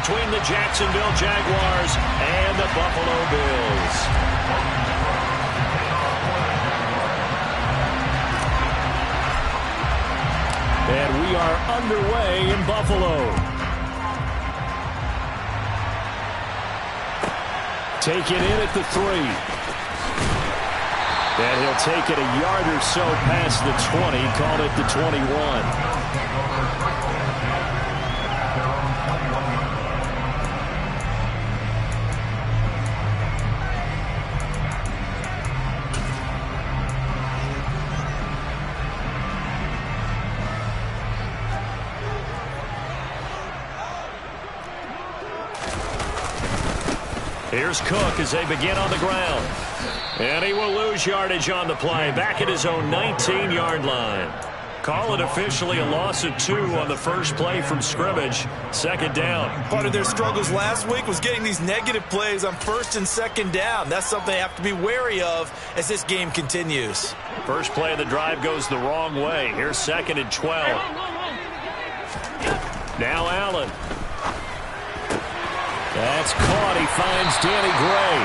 between the Jacksonville Jaguars and the Buffalo Bills. And we are underway in Buffalo. Taken in at the 3. And he'll take it a yard or so past the 20, called it the 21. Here's Cook as they begin on the ground. And he will lose yardage on the play, back at his own 19-yard line. Call it officially a loss of 2 on the first play from scrimmage. Second down. Part of their struggles last week was getting these negative plays on first and second down. That's something they have to be wary of as this game continues. First play of the drive goes the wrong way. Here's 2nd and 12. Now Allen. That's caught. He finds Danny Gray.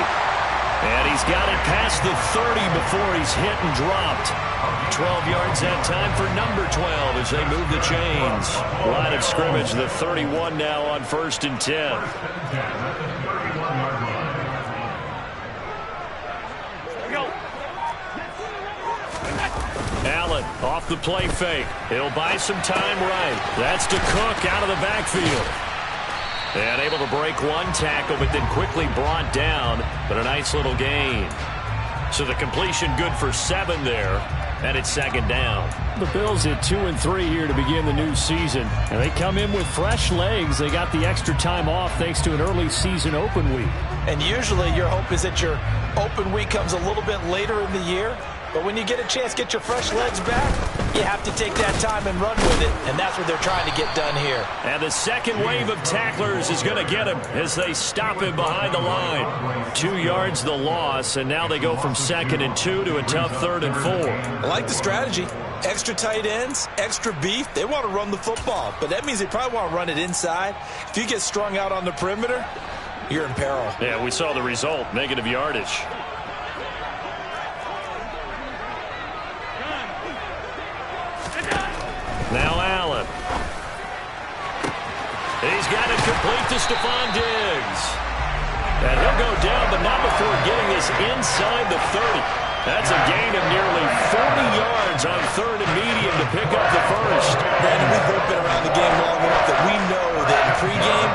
And he's got it past the 30 before he's hit and dropped. 12 yards that time for number 12 as they move the chains. Line of scrimmage, the 31 now on 1st and 10. Allen off the play fake. He'll buy some time right. That's to Cook out of the backfield. And able to break one tackle, but then quickly brought down. But a nice little gain. So the completion good for 7 there. And it's 2nd down. The Bills at 2-3 here to begin the new season. And they come in with fresh legs. They got the extra time off thanks to an early season open week. And usually your hope is that your open week comes a little bit later in the year. But when you get a chance to get your fresh legs back, you have to take that time and run with it. And that's what they're trying to get done here. And the second wave of tacklers is going to get him as they stop him behind the line. 2 yards the loss, and now they go from 2nd and 2 to a tough 3rd and 4. I like the strategy. Extra tight ends, extra beef. They want to run the football, but that means they probably want to run it inside. If you get strung out on the perimeter, you're in peril. Yeah, we saw the result, negative yardage. Now Allen. He's got it complete to Stephon Diggs. And he'll go down, but not before getting this inside the 30. That's a gain of nearly 40 yards on 3rd and medium to pick up the first. Brandon, we've both been around the game long enough that we know that in pregame,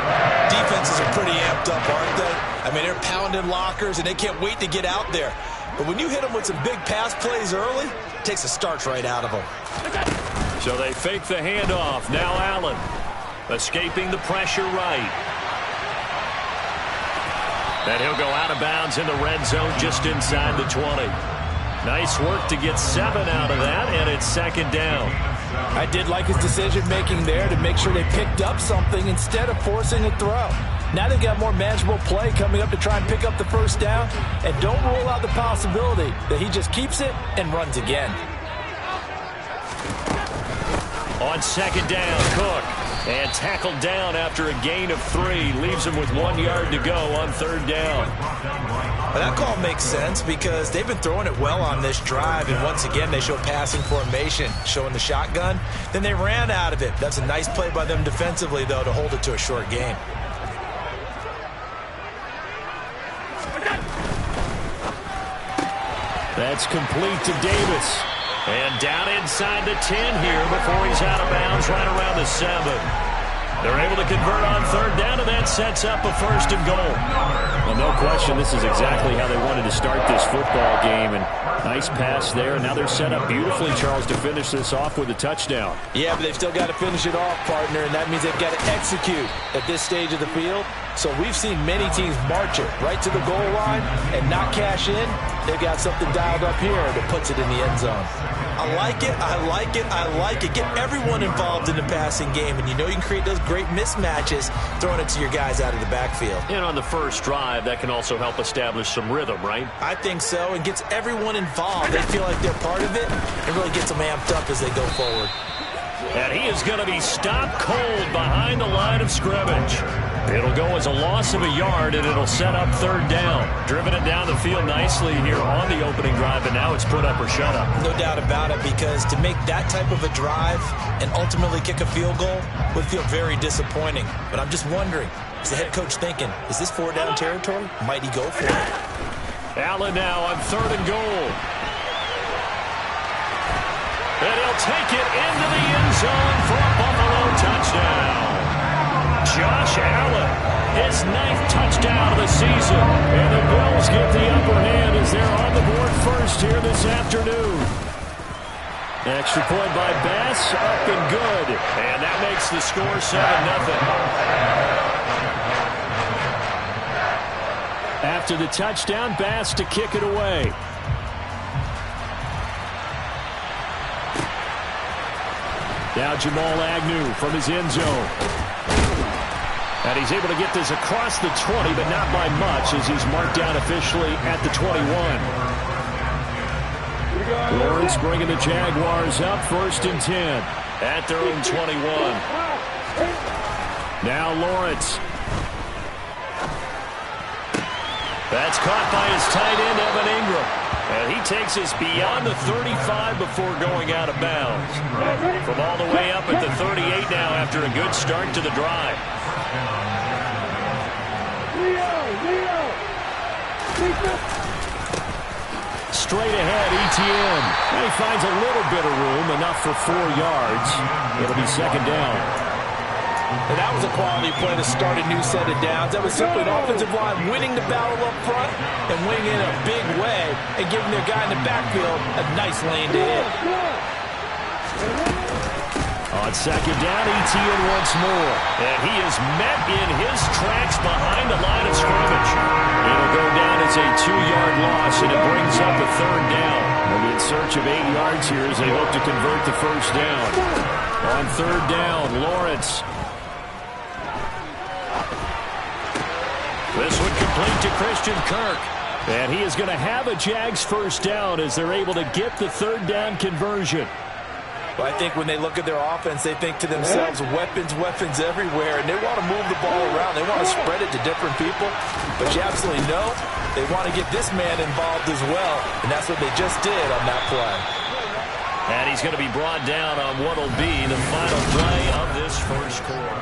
defenses are pretty amped up, aren't they? I mean, they're pounding lockers, and they can't wait to get out there. But when you hit them with some big pass plays early, it takes the starch right out of them. So they fake the handoff. Now Allen escaping the pressure right. And he'll go out of bounds in the red zone just inside the 20. Nice work to get 7 out of that, and it's 2nd down. I did like his decision-making there to make sure they picked up something instead of forcing a throw. Now they've got more manageable play coming up to try and pick up the first down, and don't rule out the possibility that he just keeps it and runs again. On 2nd down, Cook. And tackled down after a gain of 3. Leaves him with 1 yard to go on 3rd down. Well, that call makes sense because they've been throwing it well on this drive. And once again, they show passing formation, showing the shotgun. Then they ran out of it. That's a nice play by them defensively, though, to hold it to a short game. That's complete to Davis. And down inside the 10 here before he's out of bounds right around the 7. They're able to convert on 3rd down, and that sets up a 1st and goal. Well, no question, this is exactly how they wanted to start this football game. And nice pass there. And now they're set up beautifully, Charles, to finish this off with a touchdown. Yeah, but they've still got to finish it off, partner, and that means they've got to execute at this stage of the field. So we've seen many teams march it right to the goal line and not cash in. They've got something dialed up here that puts it in the end zone. I like it, I like it, I like it. Get everyone involved in the passing game, and you know you can create those great mismatches throwing it to your guys out of the backfield. And on the first drive, that can also help establish some rhythm, right? I think so, and gets everyone involved. They feel like they're part of it, and really gets them amped up as they go forward. And he is going to be stopped cold behind the line of scrimmage. It'll go as a loss of a yard, and it'll set up third down. Driven it down the field nicely here on the opening drive, and now it's put up or shut up. No doubt about it, because to make that type of a drive and ultimately kick a field goal would feel very disappointing. But I'm just wondering, is the head coach thinking, is this 4-down territory? Might he go for it? Allen now on 3rd and goal. And he'll take it into the end zone for a Buffalo touchdown. Josh Allen, his 9th touchdown of the season. And the Bills get the upper hand as they're on the board first here this afternoon. Extra point by Bass, up and good. And that makes the score 7-0. After the touchdown, Bass to kick it away. Now Jamal Agnew from his end zone. And he's able to get this across the 20, but not by much, as he's marked down officially at the 21. Lawrence bringing the Jaguars up 1st and 10 at their own 21. Now Lawrence. That's caught by his tight end, Evan Ingram. And he takes us beyond the 35 before going out of bounds. From all the way up at the 38 now after a good start to the drive. Straight ahead, ETN. And he finds a little bit of room, enough for 4 yards. It'll be 2nd down. And that was a quality play to start a new set of downs. That was simply an offensive line winning the battle up front and winning in a big way and giving their guy in the backfield a nice lane to hit. On 2nd down, ETN once more. And he is met in his tracks behind the line of scrimmage. It'll go down as a 2-yard loss, and it brings up a 3rd down. They'll be in search of 8 yards here as they hope to convert the 1st down. On 3rd down, Lawrence. This one complete to Christian Kirk. And he is going to have a Jags 1st down as they're able to get the 3rd down conversion. Well, I think when they look at their offense, they think to themselves, weapons, weapons everywhere, and they want to move the ball around. They want to spread it to different people. But you absolutely know they want to get this man involved as well, and that's what they just did on that play. And he's going to be brought down on what will be the final play of this first quarter.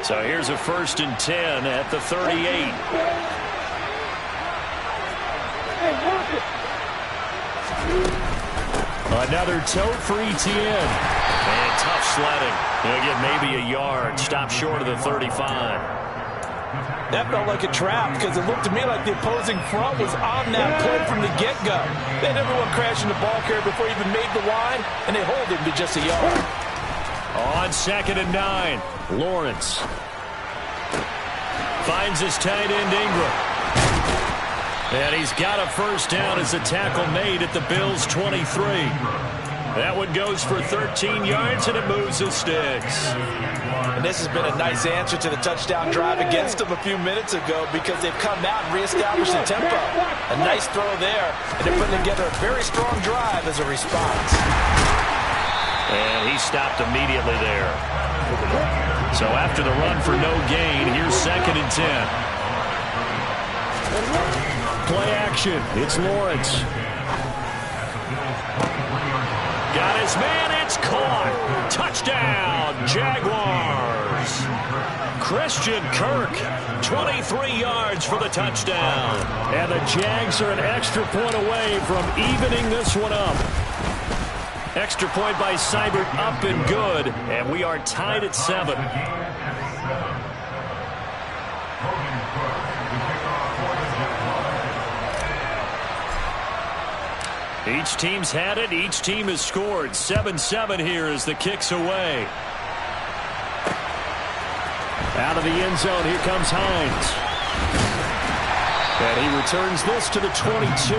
So here's a 1st and 10 at the 38. Another tote for ETN. And tough sledding. He'll get maybe a yard. Stop short of the 35. That felt like a trap because it looked to me like the opposing front was on that play from the get-go. They had everyone crashing the ball carrier before he even made the line, and they hold him to just a yard. On 2nd and 9, Lawrence finds his tight end Ingram. And he's got a 1st down as the tackle made at the Bills' 23. That one goes for 13 yards, and it moves the sticks. And this has been a nice answer to the touchdown drive against them a few minutes ago because they've come out and reestablished the tempo. A nice throw there, and they're putting together a very strong drive as a response. And he stopped immediately there. So after the run for no gain, here's 2nd and 10. Play action. It's Lawrence. Got his man. It's caught. Touchdown, Jaguars. Christian Kirk, 23 yards for the touchdown. And the Jags are an extra point away from evening this one up. Extra point by Seibert, up and good. And we are tied at 7. Each team's had it. Each team has scored. 7-7 here as the kick's away. Out of the end zone, here comes Hines. And he returns this to the 22.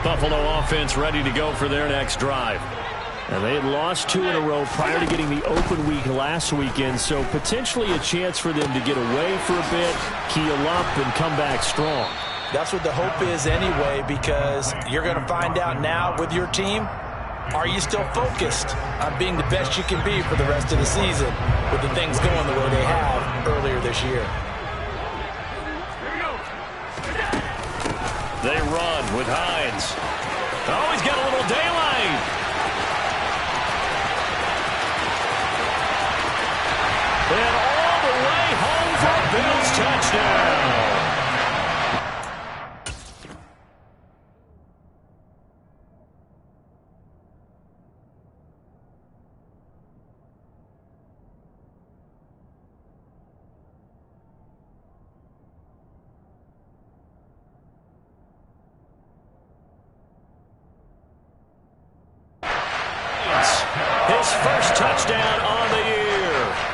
Buffalo offense ready to go for their next drive. And they had lost 2 in a row prior to getting the open week last weekend, so potentially a chance for them to get away for a bit, keel up, and come back strong. That's what the hope is anyway, because you're going to find out now with your team, are you still focused on being the best you can be for the rest of the season with the things going the way they have earlier this year? They run with Hines. Oh, he's got a little daylight. And all the way home for a Bills touchdown. His first touchdown on the year.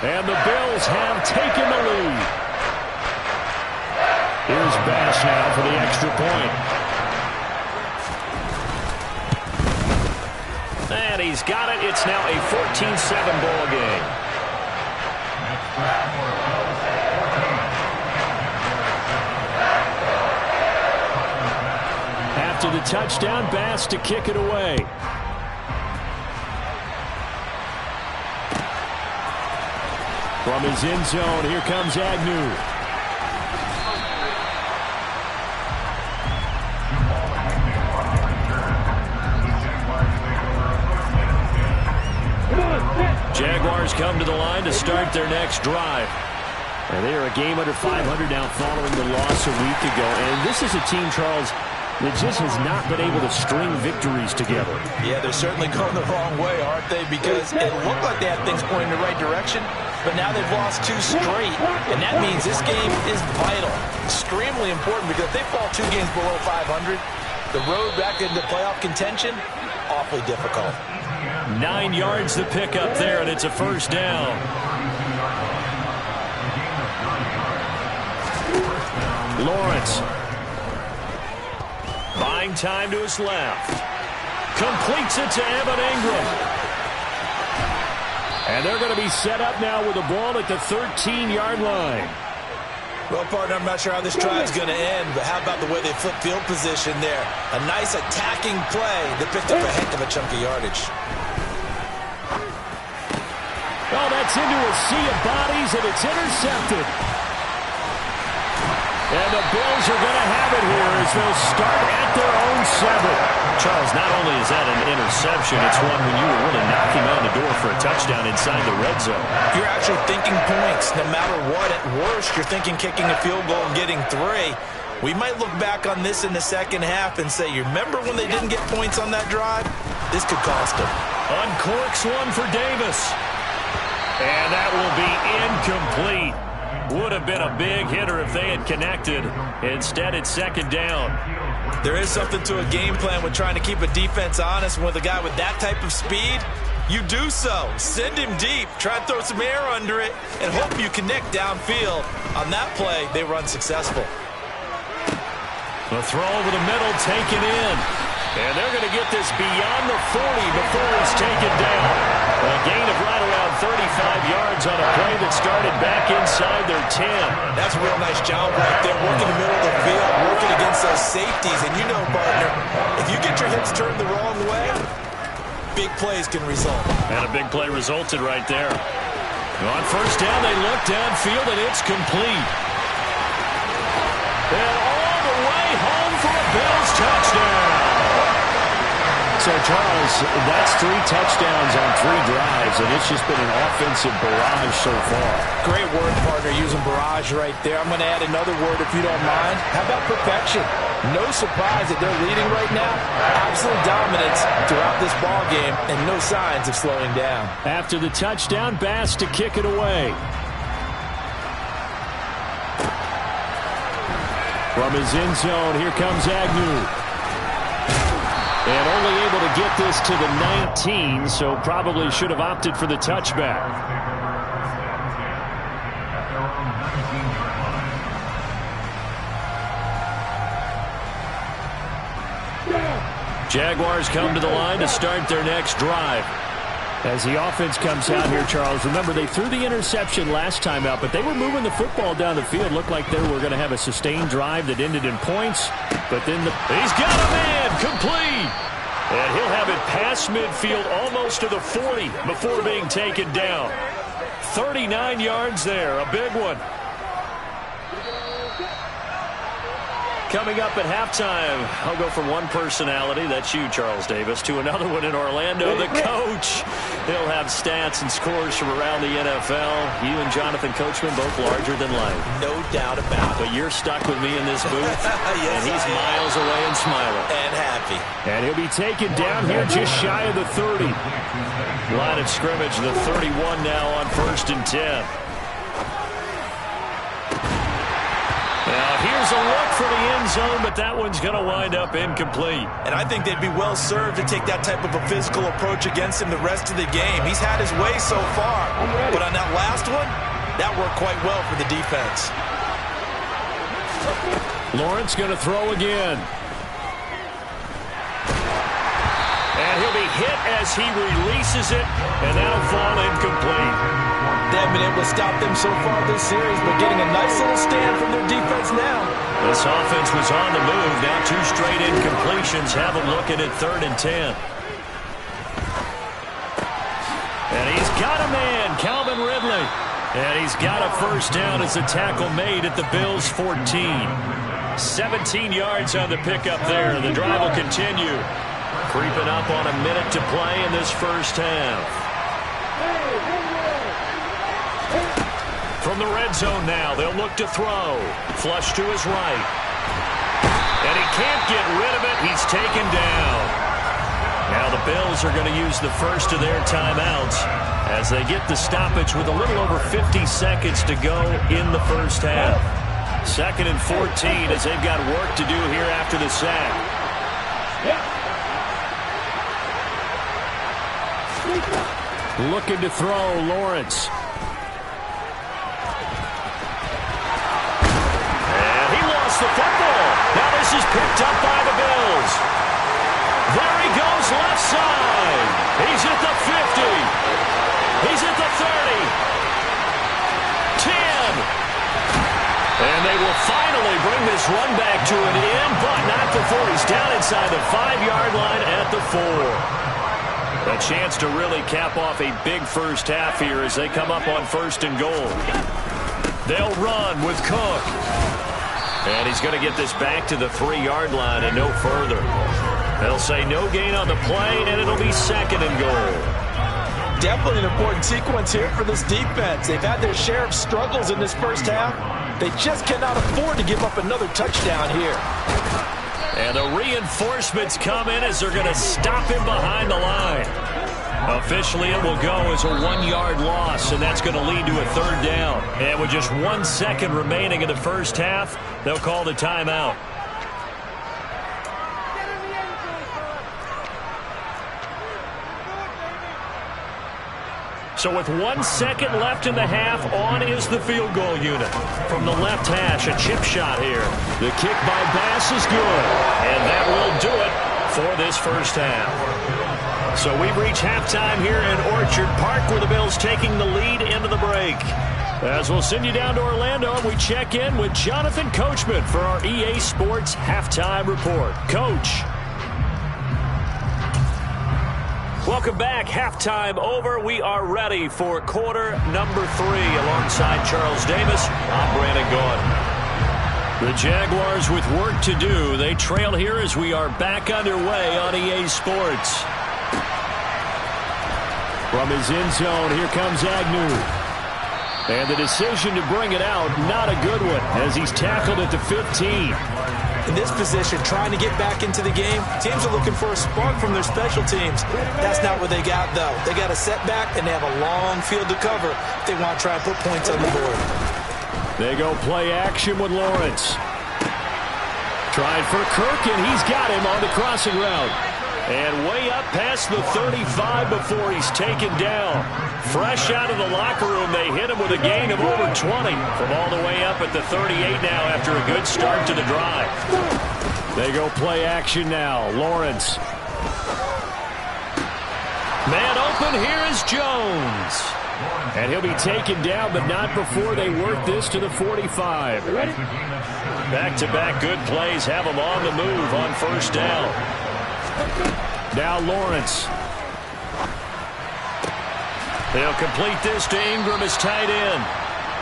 And the Bills have taken the lead. Here's Bass now for the extra point. And he's got it. It's now a 14-7 ball game. After the touchdown, Bass to kick it away. From his end zone, here comes Agnew. Jaguars come to the line to start their next drive. And they are a game under 500 now following the loss a week ago. And this is a team, Charles, that just has not been able to string victories together. Yeah, they're certainly going the wrong way, aren't they? Because it looked like they had things pointing in the right direction, but now they've lost 2 straight, and that means this game is vital, extremely important, because if they fall 2 games below 500, the road back into playoff contention, awfully difficult. 9 yards to pick up there, and it's a first down. Lawrence. Buying time to his left. Completes it to Evan Ingram. And they're going to be set up now with the ball at the 13-yard line. Well, partner, I'm not sure how this drive's going to end, but how about the way they flip field position there? A nice attacking play that picked up a heck of a chunk of yardage. Oh, that's into a sea of bodies, and it's intercepted. And the Bills are going to have it here as they'll start at their own 7. Charles, not only is that an interception, it's one when you were really knocking on the door for a touchdown inside the red zone. You're actually thinking points. No matter what, at worst, you're thinking kicking a field goal and getting 3. We might look back on this in the second half and say, you remember when they didn't get points on that drive? This could cost them. Uncorks one for Davis. And that will be incomplete. Would have been a big hitter if they had connected. Instead, it's second down. There is something to a game plan with trying to keep a defense honest. With a guy with that type of speed, you do so. Send him deep. Try and throw some air under it and hope you connect downfield. On that play, they were unsuccessful. The throw over the middle taken in. And they're going to get this beyond the 40 before it's taken down. A gain of right around 35 yards on a play that started back inside their 10. That's a real nice job right there, working the middle of the field, working against those safeties. And you know, partner, if you get your hips turned the wrong way, big plays can result. And a big play resulted right there. On first down, they look downfield, and it's complete. And all the way home for a Bills touchdown. So, Charles, that's 3 touchdowns on 3 drives, and it's just been an offensive barrage so far. Great word, partner, using barrage right there. I'm going to add another word if you don't mind. How about perfection? No surprise that they're leading right now. Absolute dominance throughout this ball game, and no signs of slowing down. After the touchdown, Bass to kick it away. From his end zone, here comes Agnew. And only able to get this to the 19, so probably should have opted for the touchback. Jaguars come to the line to start their next drive. As the offense comes out here, Charles, remember they threw the interception last time out, but they were moving the football down the field. Looked like they were going to have a sustained drive that ended in points. But then he's got a man complete. And he'll have it past midfield almost to the 40 before being taken down. 39 yards there, a big one. Coming up at halftime, I'll go from one personality, that's you, Charles Davis, to another one in Orlando, the coach. He'll have stats and scores from around the NFL. You and Jonathan Coachman, both larger than life. No doubt about it. But you're stuck with me in this booth, yes, and he's miles away and smiling. And happy. And he'll be taken down here just shy of the 30. Line of scrimmage, the 31 now on 1st and 10. Now, here's a look for the end zone, but that one's going to wind up incomplete. And I think they'd be well served to take that type of a physical approach against him the rest of the game. He's had his way so far, but on that last one, that worked quite well for the defense. Lawrence going to throw again. And he'll be hit as he releases it, and that'll fall incomplete. They haven't been able to stop them so far this series, but getting a nice little stand from their defense now. This offense was on the move. Now 2 straight incompletions have them looking at 3rd and 10. And he's got a man, Calvin Ridley. And he's got a first down as the tackle made at the Bills' 14. 17 yards on the pickup there. The drive will continue. Creeping up on a minute to play in this first half. From the red zone now, they'll look to throw. Flush to his right. And he can't get rid of it. He's taken down. Now the Bills are going to use the first of their timeouts as they get the stoppage with a little over 50 seconds to go in the first half. 2nd and 14 as they've got work to do here after the sack. Looking to throw, Lawrence. The football. Now this is picked up by the Bills. There he goes left side. He's at the 50. He's at the 30. 10. And they will finally bring this run back to an end, but not before he's down inside the 5-yard line at the 4. A chance to really cap off a big first half here as they come up on 1st and goal. They'll run with Cook. And he's going to get this back to the 3-yard line and no further. They'll say no gain on the play, and it'll be 2nd and goal. Definitely an important sequence here for this defense. They've had their share of struggles in this first half. They just cannot afford to give up another touchdown here. And the reinforcements come in as they're going to stop him behind the line. Officially, it will go as a 1-yard loss, and that's going to lead to a 3rd down. And with just 1 second remaining in the first half, they'll call the timeout. So with 1 second left in the half, on is the field goal unit. From the left hash, a chip shot here. The kick by Bass is good, and that will do it for this first half. So we've reached halftime here in Orchard Park, where the Bills taking the lead into the break. As we'll send you down to Orlando, and we check in with Jonathan Coachman for our EA Sports Halftime Report. Coach. Welcome back. Halftime over. We are ready for quarter number 3. Alongside Charles Davis, I'm Brandon Gaudin. The Jaguars with work to do. They trail here as we are back underway on EA Sports. From his end zone, here comes Agnew. And the decision to bring it out, not a good one, as he's tackled at the 15. In this position, trying to get back into the game, teams are looking for a spark from their special teams. That's not what they got, though. They got a setback, and they have a long field to cover if they want to try and put points on the board. They go play action with Lawrence. Trying for Kirk, and he's got him on the crossing route. And way up past the 35 before he's taken down. Fresh out of the locker room, they hit him with a gain of over 20 from all the way up at the 38 now after a good start to the drive. They go play action now. Lawrence. Man open, here is Jones. And he'll be taken down, but not before they work this to the 45. Back-to-back good plays have them on the move on first down. Now Lawrence. They'll complete this to Ingram as tight end.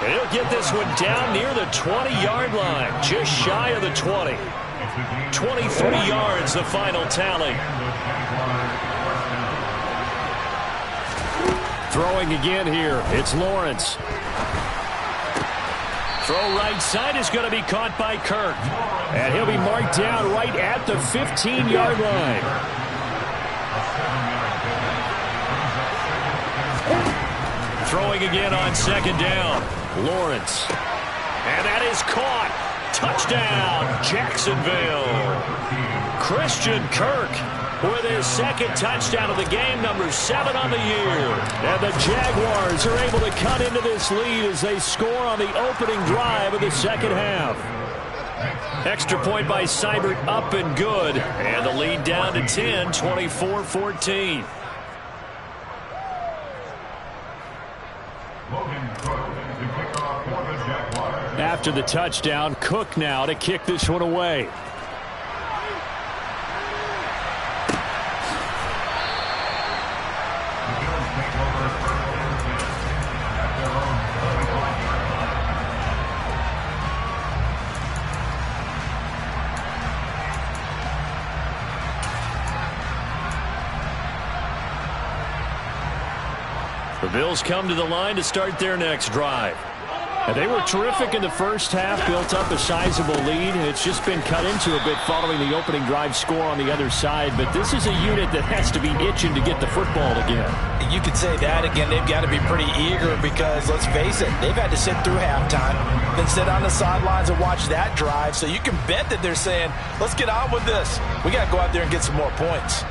And he'll get this one down near the 20-yard line, just shy of the 20. 23 yards, the final tally. Throwing again here, it's Lawrence. Throw right side is going to be caught by Kirk. And he'll be marked down right at the 15-yard line. Throwing again on second down. Lawrence. And that is caught. Touchdown, Jacksonville. Christian Kirk with his second touchdown of the game, number 7 on the year. And the Jaguars are able to cut into this lead as they score on the opening drive of the second half. Extra point by Seibert, up and good. And the lead down to 10, 24-14. After the touchdown, Cook now to kick this one away. The Bills come to the line to start their next drive. And they were terrific in the first half, built up a sizable lead, and it's just been cut into a bit following the opening drive score on the other side. But this is a unit that has to be itching to get the football again. You could say that again. They've got to be pretty eager because, let's face it, they've had to sit through halftime, then sit on the sidelines and watch that drive. So you can bet that they're saying, let's get on with this. We got to go out there and get some more points.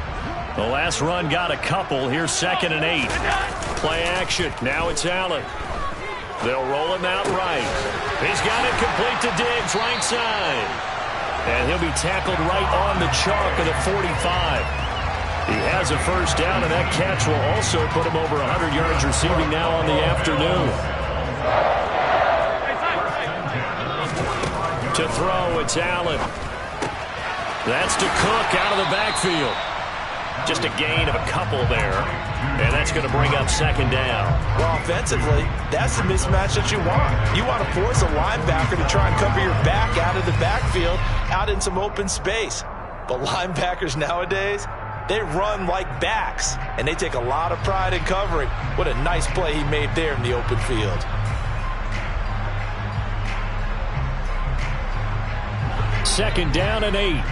The last run got a couple. Here's 2nd and 8. Play action. Now it's Allen. They'll roll him out right. He's got it complete to Diggs, right side. And he'll be tackled right on the chalk of the 45. He has a first down, and that catch will also put him over 100 yards receiving now on the afternoon. To throw, it's Allen. That's to Cook out of the backfield. Just a gain of a couple there. And that's going to bring up 2nd down. Well, offensively, that's the mismatch that you want. You want to force a linebacker to try and cover your back out of the backfield, out in some open space. But linebackers nowadays, they run like backs, and they take a lot of pride in covering. What a nice play he made there in the open field. Second down and 8.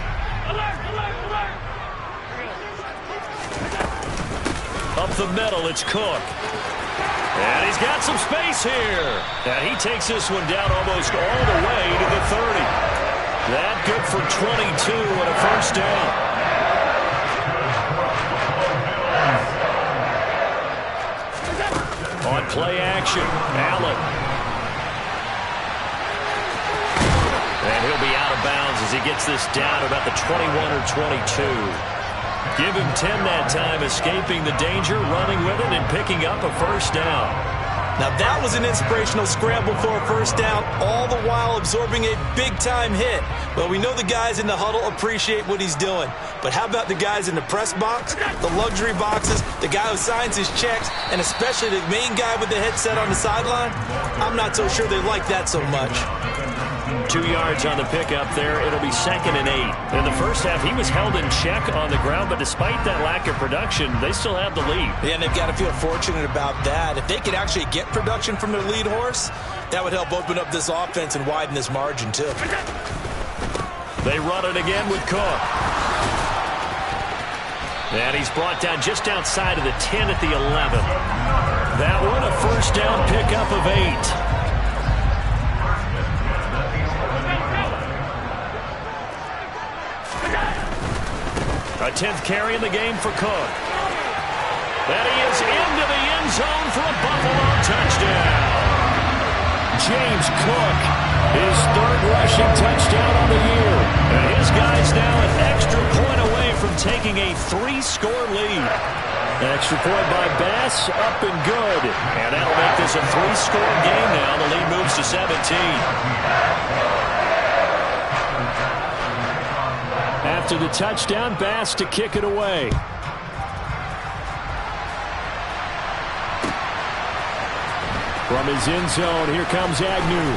Up the middle, it's Cook. And he's got some space here. And he takes this one down almost all the way to the 30. That good for 22 and a first down. On play action, Allen. And he'll be out of bounds as he gets this down about the 21 or 22. Give him 10 that time, escaping the danger, running with it, and picking up a first down. Now that was an inspirational scramble for a first down, all the while absorbing a big-time hit. Well, we know the guys in the huddle appreciate what he's doing. But how about the guys in the press box, the luxury boxes, the guy who signs his checks, and especially the main guy with the headset on the sideline? I'm not so sure they like that so much. 2 yards on the pickup there. It'll be 2nd and 8. In the first half, he was held in check on the ground, but despite that lack of production, they still have the lead. Yeah, and they've got to feel fortunate about that. If they could actually get production from their lead horse, that would help open up this offense and widen this margin, too. They run it again with Cook. And he's brought down just outside of the 10 at the 11. That one, a first down pickup of 8. A 10th carry in the game for Cook. And he is into the end zone for a Buffalo touchdown. James Cook His third rushing touchdown on the year. And his guy's now an extra point away from taking a 3-score lead. Extra point by Bass, up and good. And that'll make this a 3-score game now. The lead moves to 17. After the touchdown, Bass to kick it away. From his end zone, here comes Agnew.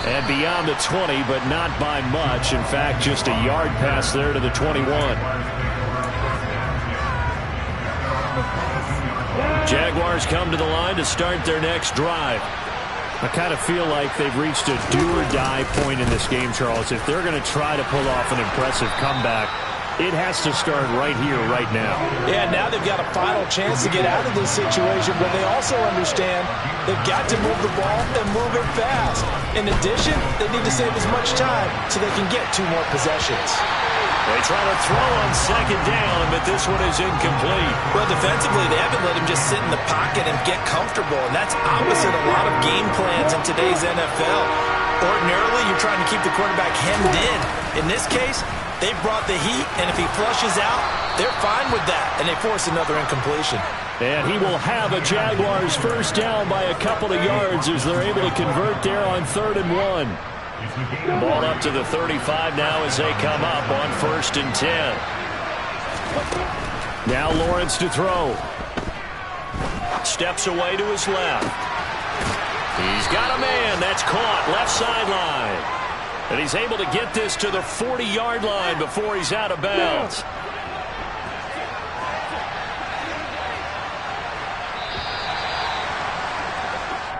And beyond the 20, but not by much. In fact, just a yard pass there to the 21. Jaguars come to the line to start their next drive. I kind of feel like they've reached a do-or-die point in this game, Charles. If they're going to try to pull off an impressive comeback, it has to start right here, right now. Yeah, now they've got a final chance to get out of this situation, but they also understand they've got to move the ball and move it fast. In addition, they need to save as much time so they can get 2 more possessions. They try to throw on second down, but this one is incomplete. Well, defensively, they haven't let him just sit in the pocket and get comfortable, and that's opposite a lot of game plans in today's NFL. Ordinarily, you're trying to keep the quarterback hemmed in. In this case, they brought the heat, and if he flushes out, they're fine with that, and they force another incompletion. And he will have a Jaguars first down by a couple of yards as they're able to convert there on 3rd and 1. Ball up to the 35 now as they come up on 1st and 10. Now Lawrence to throw. Steps away to his left. He's got a man. That's caught. Left sideline. And he's able to get this to the 40-yard line before he's out of bounds.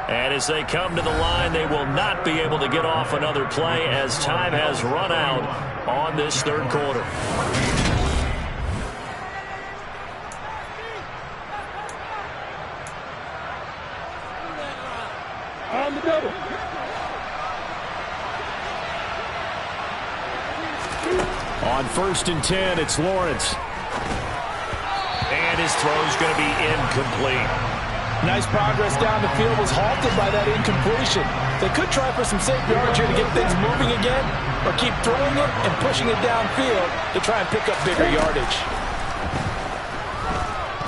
And as they come to the line, they will not be able to get off another play as time has run out on this 3rd quarter. On the double. On 1st and 10, it's Lawrence. And his throw's going to be incomplete. Nice progress down the field, was halted by that incompletion. They could try for some safe yards here to get things moving again, or keep throwing it and pushing it downfield to try and pick up bigger yardage.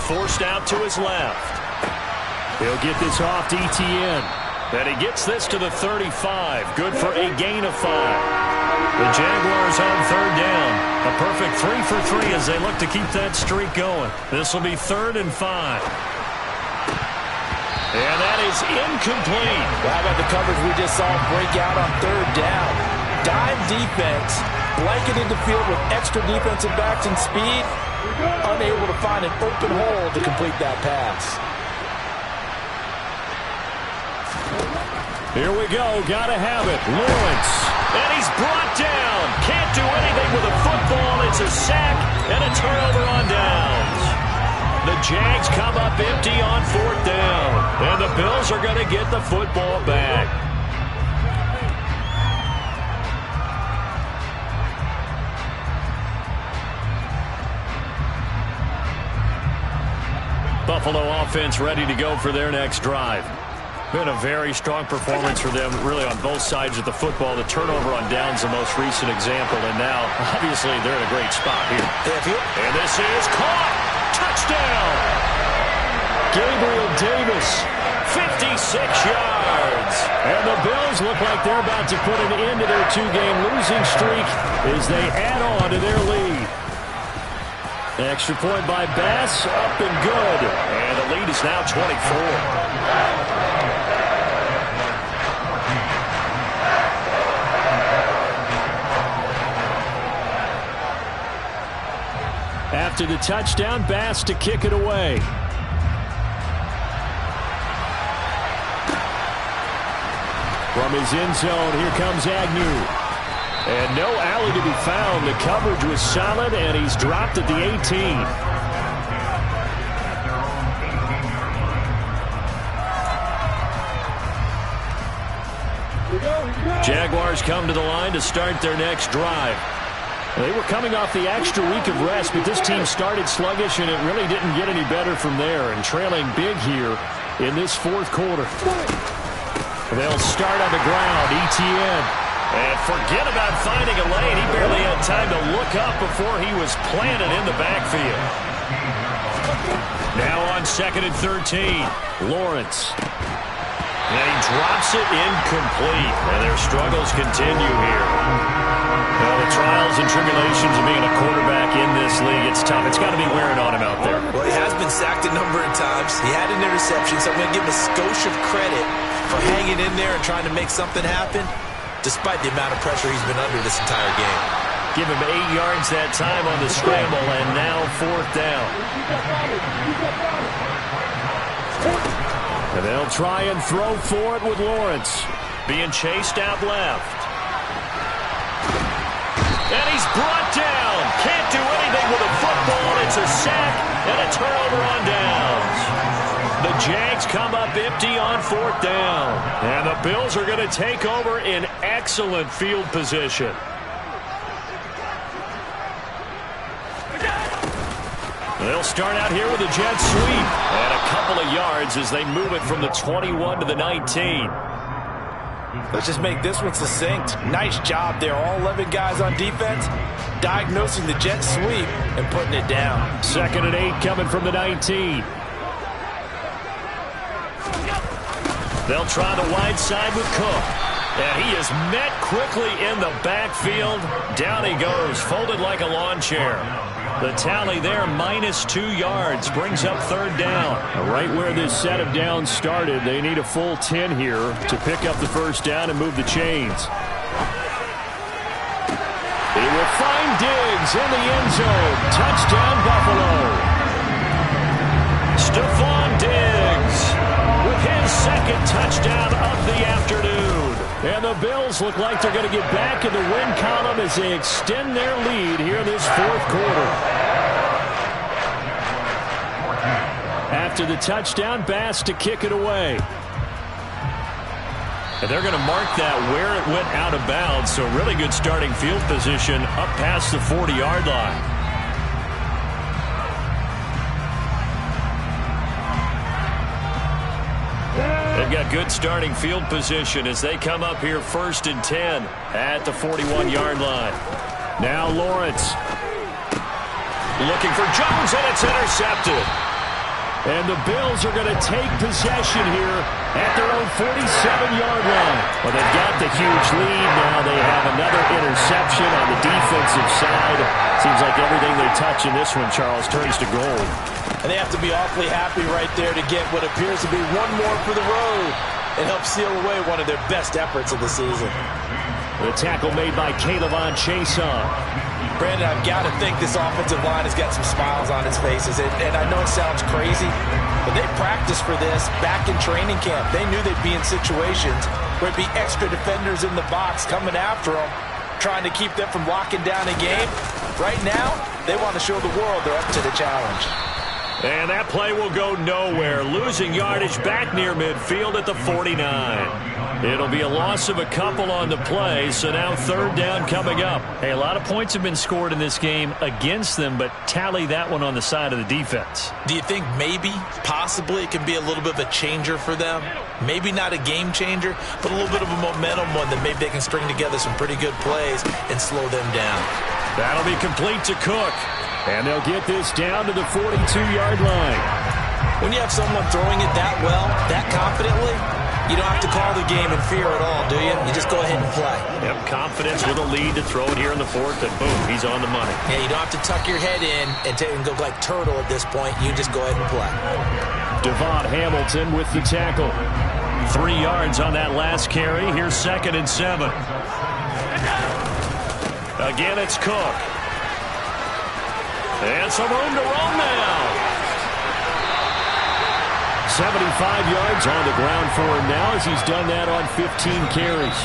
Forced out to his left. He'll get this off to ETN. And he gets this to the 35. Good for a gain of 5. The Jaguars on 3rd down. A perfect 3 for 3 as they look to keep that streak going. This will be 3rd and 5. And that is incomplete. Well, how about the coverage we just saw break out on 3rd down? Dime defense, blanketed the field with extra defensive backs and speed, unable to find an open hole to complete that pass. Here we go. Got to have it. Lawrence. And he's brought down. Can't do anything with a football. It's a sack and a turnover on downs. The Jags come up empty on 4th down. And the Bills are going to get the football back. Buffalo offense ready to go for their next drive. Been a very strong performance for them, really, on both sides of the football. The turnover on downs, the most recent example. And now, obviously, they're in a great spot here. And this is caught. Touchdown. Gabriel Davis, 56 yards. And the Bills look like they're about to put an end to their 2-game losing streak as they add on to their lead. Extra point by Bass, up and good. And the lead is now 24. After the touchdown, Bass to kick it away. From his end zone, here comes Agnew. And no alley to be found. The coverage was solid, and he's dropped at the 18. Jaguars come to the line to start their next drive. They were coming off the extra week of rest, but this team started sluggish, and it really didn't get any better from there, and trailing big here in this 4th quarter. They'll start on the ground. ETN. And forget about finding a lane. He barely had time to look up before he was planted in the backfield. Now on 2nd and 13. Lawrence. And he drops it incomplete. And their struggles continue here. Now the trials and tribulations of being a quarterback in this league, it's tough. It's got to be wearing on him out there. Well, he has been sacked a number of times. He had an interception, so I'm going to give him a skosh of credit for hanging in there and trying to make something happen, despite the amount of pressure he's been under this entire game. Give him 8 yards that time on the scramble, and now 4th down. And they'll try and throw for it with Lawrence. Being chased out left. And he's brought down. Can't do anything with a football. It's a sack and a turnover on downs. The Jags come up empty on 4th down. And the Bills are going to take over in excellent field position. They'll start out here with a jet sweep. And a couple of yards as they move it from the 21 to the 19. Let's just make this one succinct. Nice job there. All 11 guys on defense diagnosing the jet sweep and putting it down. 2nd and 8 coming from the 19. They'll try the wide side with Cook. And he is met quickly in the backfield. Down he goes, folded like a lawn chair. The tally there, -2 yards, brings up 3rd down. Right where this set of downs started, they need a full 10 here to pick up the 1st down and move the chains. He will find Diggs in the end zone. Touchdown, Buffalo. Stephon Diggs with his 2nd touchdown of the afternoon. And the Bills look like they're going to get back in the win column as they extend their lead here this 4th quarter. After the touchdown, Bass to kick it away. And they're going to mark that where it went out of bounds, so really good starting field position up past the 40-yard line. They've got good starting field position as they come up here 1st and 10 at the 41-yard line. Now Lawrence looking for Jones, and it's intercepted. And the Bills are going to take possession here at their own 47-yard line. Well, they've got the huge lead. Now they have another interception on the defensive side. Seems like everything they touch in this one, Charles, turns to gold. And they have to be awfully happy right there to get what appears to be one more for the road and help seal away one of their best efforts of the season. The tackle made by K'Lavon Chaisson. Brandon, I've got to think this offensive line has got some smiles on its faces. And I know it sounds crazy, but they practiced for this back in training camp. They knew they'd be in situations where it'd be extra defenders in the box coming after them, trying to keep them from locking down a game. Right now, they want to show the world they're up to the challenge. And that play will go nowhere. Losing yardage back near midfield at the 49. It'll be a loss of a couple on the play, so now 3rd down coming up. Hey, a lot of points have been scored in this game against them, but tally that one on the side of the defense. Do you think maybe, possibly, it can be a little bit of a changer for them? Maybe not a game changer, but a little bit of a momentum one that maybe they can string together some pretty good plays and slow them down. That'll be complete to Cook. And they'll get this down to the 42-yard line. When you have someone throwing it that well, that confidently, you don't have to call the game in fear at all, do you? You just go ahead and play. Yep, confidence with a lead to throw it here in the 4th, and boom, he's on the money. Yeah, you don't have to tuck your head in and go like turtle at this point. You just go ahead and play. Devon Hamilton with the tackle. 3 yards on that last carry. Here's 2nd and 7. Again, it's Cook. And some room to roam now. 75 yards on the ground for him now as he's done that on 15 carries.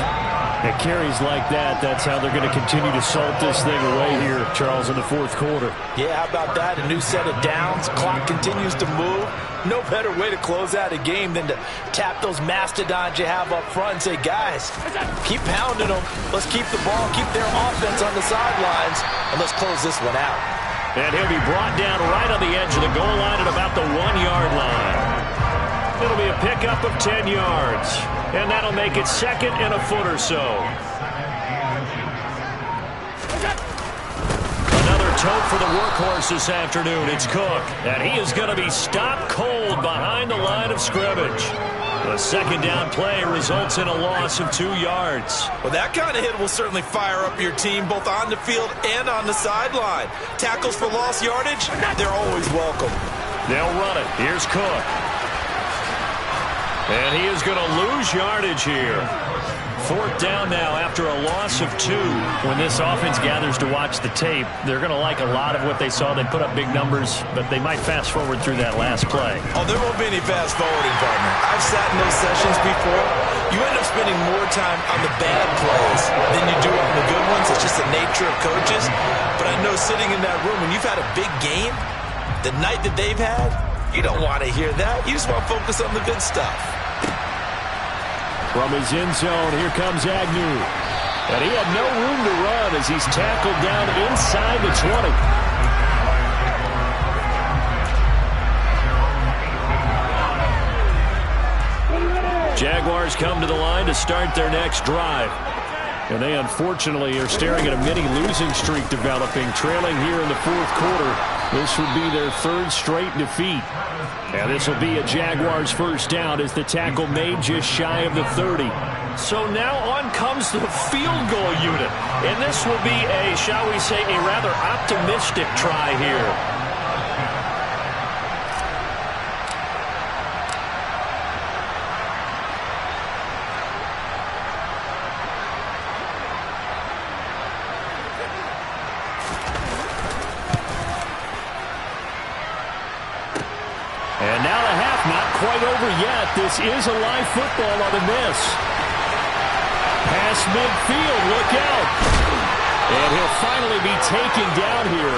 And carries like that, that's how they're going to continue to salt this thing away here, Charles, in the 4th quarter. Yeah, how about that? A new set of downs. Clock continues to move. No better way to close out a game than to tap those mastodons you have up front and say, guys, keep pounding them. Let's keep the ball, keep their offense on the sidelines, and let's close this one out. And he'll be brought down right on the edge of the goal line at about the 1-yard line. It'll be a pickup of 10 yards. And that'll make it 2nd and a foot or so. Another tote for the workhorse this afternoon. It's Cook. And he is going to be stopped cold behind the line of scrimmage. The 2nd down play results in a loss of 2 yards. Well, that kind of hit will certainly fire up your team both on the field and on the sideline. Tackles for lost yardage, they're always welcome. They'll run it. Here's Cook. And he is going to lose yardage here. 4th down now after a loss of 2. When this offense gathers to watch the tape, they're going to like a lot of what they saw. They put up big numbers, but they might fast forward through that last play. Oh, there won't be any fast forwarding, partner. I've sat in those sessions before. You end up spending more time on the bad plays than you do on the good ones. It's just the nature of coaches. But I know sitting in that room, when you've had a big game, the night that they've had, you don't want to hear that. You just want to focus on the good stuff. From his end zone, here comes Agnew. And he had no room to run as he's tackled down inside the 20. Jaguars come to the line to start their next drive. And they unfortunately are staring at a mini losing streak developing, trailing here in the 4th quarter. This would be their 3rd straight defeat. And this will be a Jaguars first down as the tackle made just shy of the 30. So now on comes the field goal unit. And this will be a, shall we say, a rather optimistic try here. And now the half not quite over yet. This is a live football on the miss. Pass midfield, look out. And he'll finally be taken down here.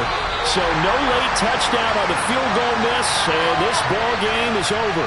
So no late touchdown on the field goal miss, and this ball game is over.